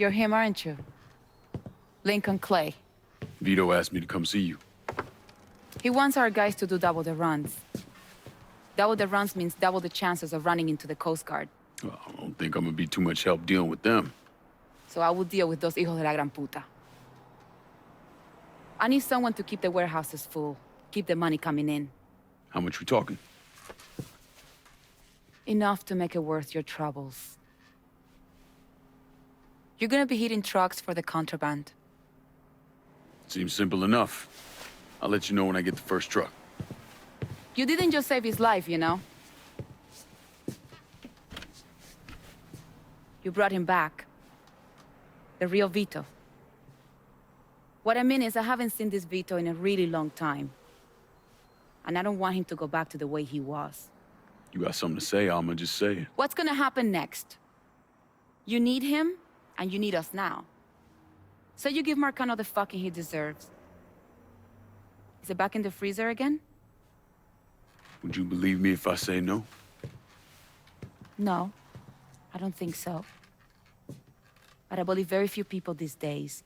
You're him, aren't you? Lincoln Clay. Vito asked me to come see you. He wants our guys to do double the runs. Double the runs means double the chances of running into the Coast Guard. Well, I don't think I'm gonna be too much help dealing with them. So I will deal with those hijos de la gran puta. I need someone to keep the warehouses full, keep the money coming in. How much we talking? Enough to make it worth your troubles. You're gonna be hitting trucks for the contraband. Seems simple enough. I'll let you know when I get the first truck. You didn't just save his life, you know? You brought him back. The real Vito. What I mean is I haven't seen this Vito in a really long time. And I don't want him to go back to the way he was. You got something to say, I'ma just say it. What's gonna happen next? You need him, and you need us now. So you give Marcano the fucking he deserves. Is it back in the freezer again? Would you believe me if I say no? No, I don't think so. But I believe very few people these days.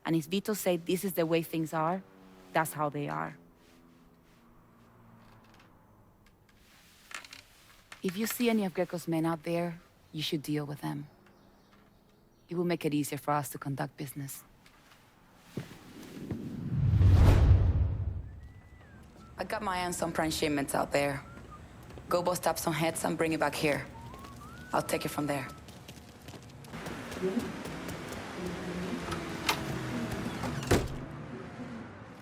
And if Vito said this is the way things are, that's how they are. If you see any of Greco's men out there, you should deal with them. It will make it easier for us to conduct business. I got my eye on some prime shipments out there. Go bust up some heads and bring it back here. I'll take it from there.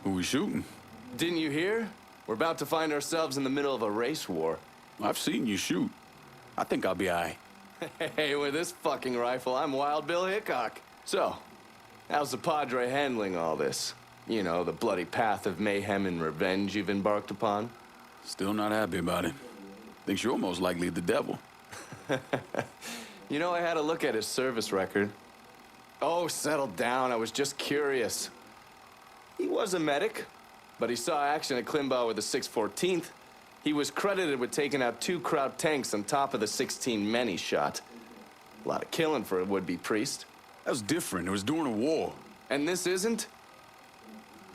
Who we shooting? Didn't you hear? We're about to find ourselves in the middle of a race war. I've seen you shoot. I think I'll be all right. Hey, with this fucking rifle, I'm Wild Bill Hickok. So, how's the Padre handling all this? You know, the bloody path of mayhem and revenge you've embarked upon? Still not happy about it. Thinks you're most likely the devil. You know, I had a look at his service record. Oh, settle down, I was just curious. He was a medic, but he saw action at Klimbaugh with the 614th. He was credited with taking out 2 Kraut tanks on top of the 16 men he shot. A lot of killing for a would-be priest. That was different. It was during a war. And this isn't?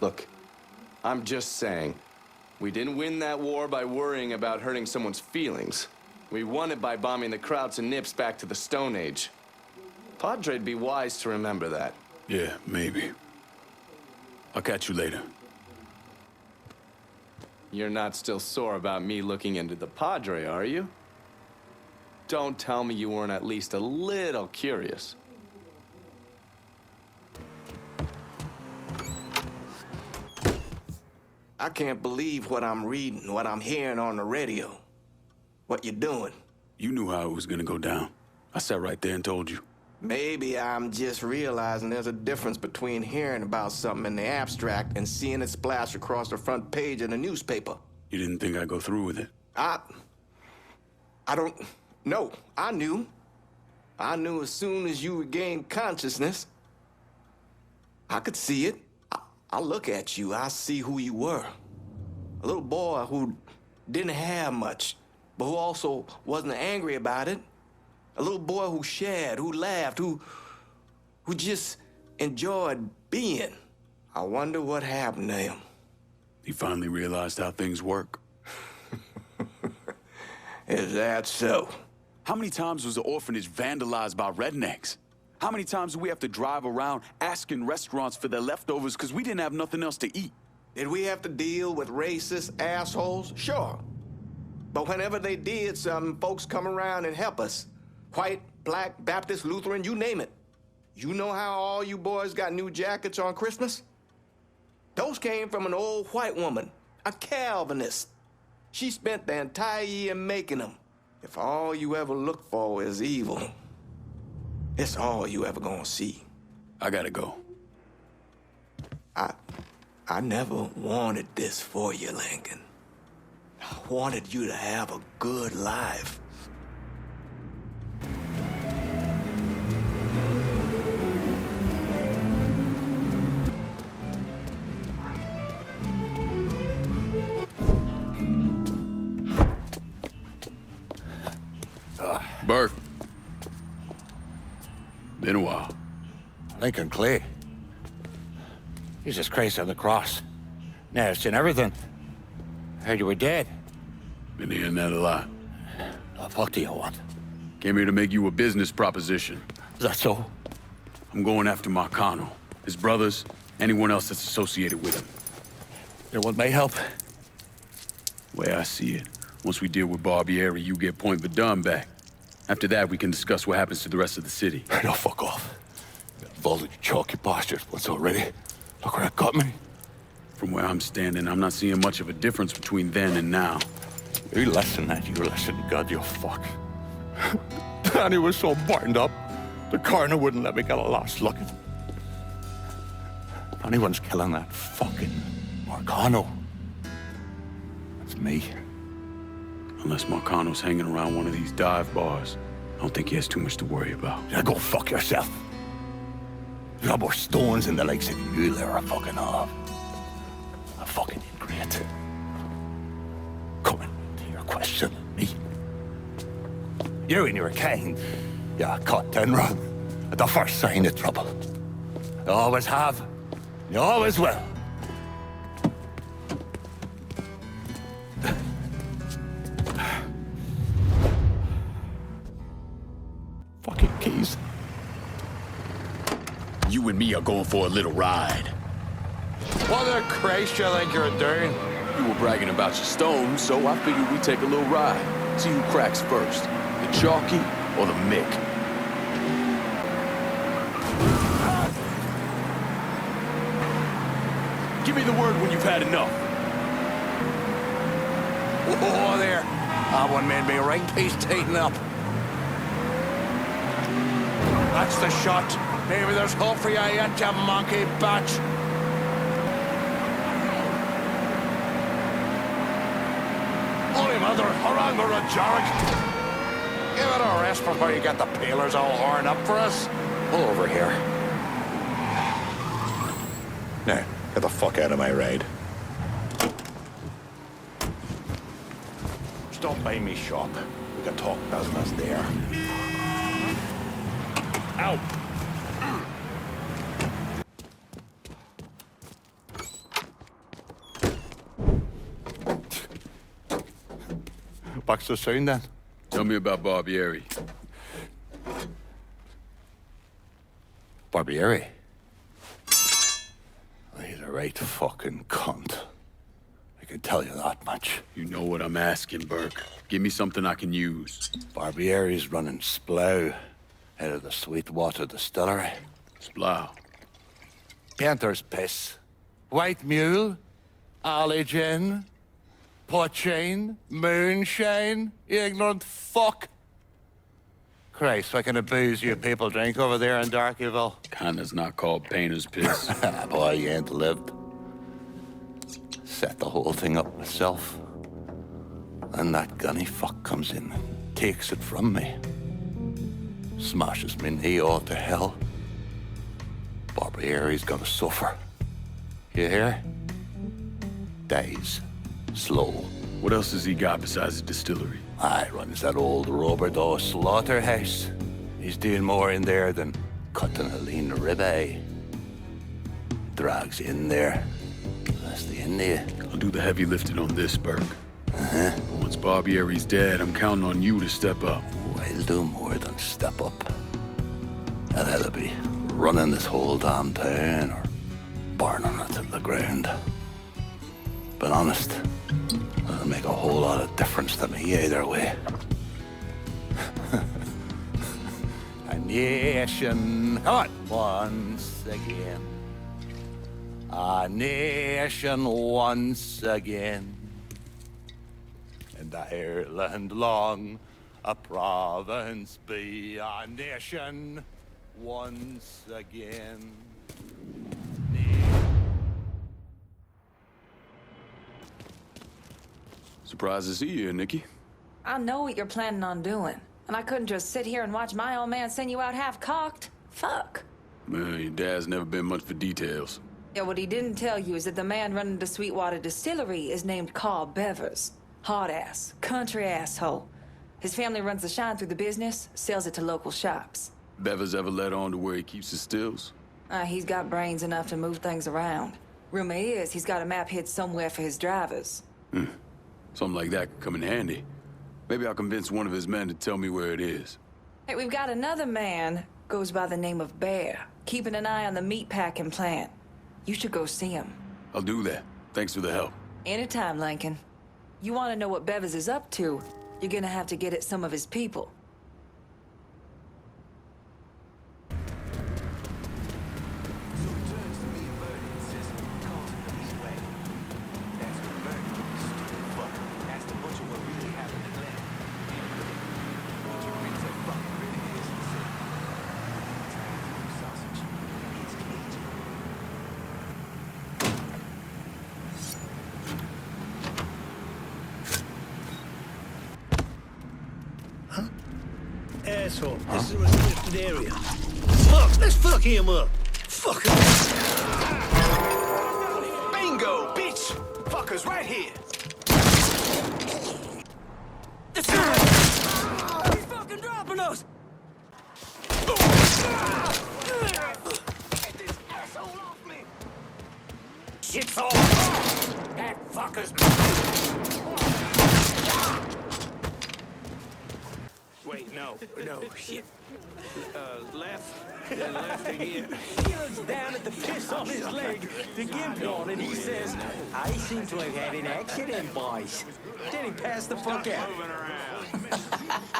Look, I'm just saying, we didn't win that war by worrying about hurting someone's feelings. We won it by bombing the Krauts and Nips back to the Stone Age. Padre'd be wise to remember that. Yeah, maybe. I'll catch you later. You're not still sore about me looking into the Padre, are you? Don't tell me you weren't at least a little curious. I can't believe what I'm reading, what I'm hearing on the radio. What you doing? You knew how it was gonna go down. I sat right there and told you. Maybe I'm just realizing there's a difference between hearing about something in the abstract and seeing it splash across the front page of the newspaper. You didn't think I'd go through with it? I don't know. I knew. I knew as soon as you regained consciousness. I could see it. I look at you, I see who you were. A little boy who didn't have much, but who also wasn't angry about it. A little boy who shared, who laughed, who just enjoyed being. I wonder what happened to him. He finally realized how things work. Is that so? How many times was the orphanage vandalized by rednecks? How many times do we have to drive around asking restaurants for their leftovers because we didn't have nothing else to eat? Did we have to deal with racist assholes? Sure. But whenever they did something, folks come around and help us. White, black, Baptist, Lutheran, you name it. You know how all you boys got new jackets on Christmas? Those came from an old white woman, a Calvinist. She spent the entire year making them. If all you ever look for is evil, it's all you ever gonna see. I gotta go. I never wanted this for you, Lincoln. I wanted you to have a good life. Bert. Been a while. Lincoln Clay. Jesus Christ on the cross. Now it's in everything. Heard you were dead. Been hearing that a lot. The fuck do you want? Came here to make you a business proposition. Is that so? I'm going after Marcano, his brothers, anyone else that's associated with him. You want my help? Way I see it, once we deal with Barbieri, you get Point Verdun back. After that, we can discuss what happens to the rest of the city. No, fuck off. Involved in chalky bastards once already. Look where it got me. From where I'm standing, I'm not seeing much of a difference between then and now. You listen, you listen, God, you fuck. Danny was so burned up, the coroner wouldn't let me get a last look at him. If anyone's killing that fucking Marcano, it's me. Unless Marcano's hanging around one of these dive bars, I don't think he has too much to worry about. Yeah, go fuck yourself. You got more stones in the likes of you there are fucking off. A fucking ingrate. Coming to your question, me. You and your kind, you caught and run at the first sign of trouble. You always have, you always will. Fucking keys. You and me are going for a little ride. What the Christ you think you're doing? You were bragging about your stones, so I figured we'd take a little ride. See who cracks first, the Chalky or the Mick. Give me the word when you've had enough. Oh, there. That one made me right piece tighten up. That's the shot. Maybe there's hope for you yet, you monkey batch. Holy mother, harangue a jarg. Give it a rest before you get the peelers all horned up for us. Pull over here. Now, get the fuck out of my ride. Stop by me shop. We can talk business there. Ow! Back so soon then? Tell me about Barbieri. Barbieri? He's a right fucking cunt. I can tell you that much. You know what I'm asking, Burke. Give me something I can use. Barbieri's running Splow out of the Sweetwater Distillery. Splow. Painter's piss. White mule. Alley gin. Poachine. Moonshine. You ignorant fuck. Christ, what kind of booze you people drink over there in Darkyville? Kinda's not called painter's piss. Boy, you ain't lived. Set the whole thing up myself. And that gunny fuck comes in and takes it from me. Smashes me knee all to hell. Barbieri's gonna suffer. You hear? Dies. Slow. What else has he got besides the distillery? I runs that old Bordeaux slaughterhouse. He's doing more in there than cutting a lean ribeye. Drags in there. That's the India. I'll do the heavy lifting on this, Burke. Once Barbieri's dead, I'm counting on you to step up. I'll do more than step up. I'll either be running this whole damn town or burning it to the ground. But honest, it doesn't make a whole lot of difference to me either way. A nation, come on, once again. A nation once again. And Ireland long, a province be, a nation once again. Surprised to see you here, Nikki. I know what you're planning on doing, and I couldn't just sit here and watch my old man send you out half-cocked. Fuck. Man, your dad's never been much for details. Yeah, what he didn't tell you is that the man running the Sweetwater Distillery is named Carl Bevers. Hard ass, country asshole. His family runs the shine through the business, sells it to local shops. Bevers ever let on to where he keeps his stills? He's got brains enough to move things around. Rumor is he's got a map hid somewhere for his drivers. Something like that could come in handy. Maybe I'll convince one of his men to tell me where it is. Hey, we've got another man, goes by the name of Bear, keeping an eye on the meatpacking plant. You should go see him. I'll do that. Thanks for the help. Anytime, Lincoln. You want to know what Bevers is up to, you're gonna have to get at some of his people. Asshole, this is a restricted area. Fuck, let's fuck him up. Fuck him. Bingo, bitch! Fuckers right here! He's fucking dropping us! Get this asshole off me! Shit's all that fucker's... Wait, no, shit. Left, then left again. He looks down at the piss on his leg, the gimp on, and he says, I seem to have had an accident, boys. Then he passed the fuck out.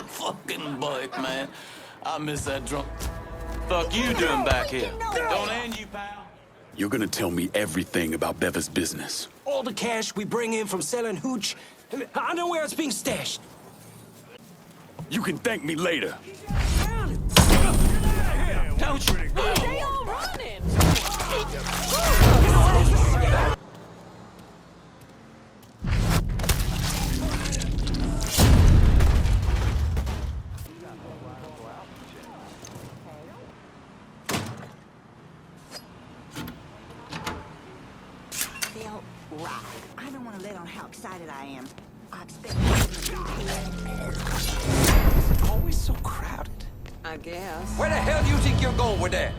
Fucking bike, man. I miss that drunk. Fuck you doing back here? Don't end you, pal. You're gonna tell me everything about Beva's business. All the cash we bring in from selling hooch, I know where it's being stashed. You can thank me later. Don't you? They all running! They'll rock. I don't want to let on how excited I am. I expect Always so crowded. I guess. Where the hell do you think you're going with that?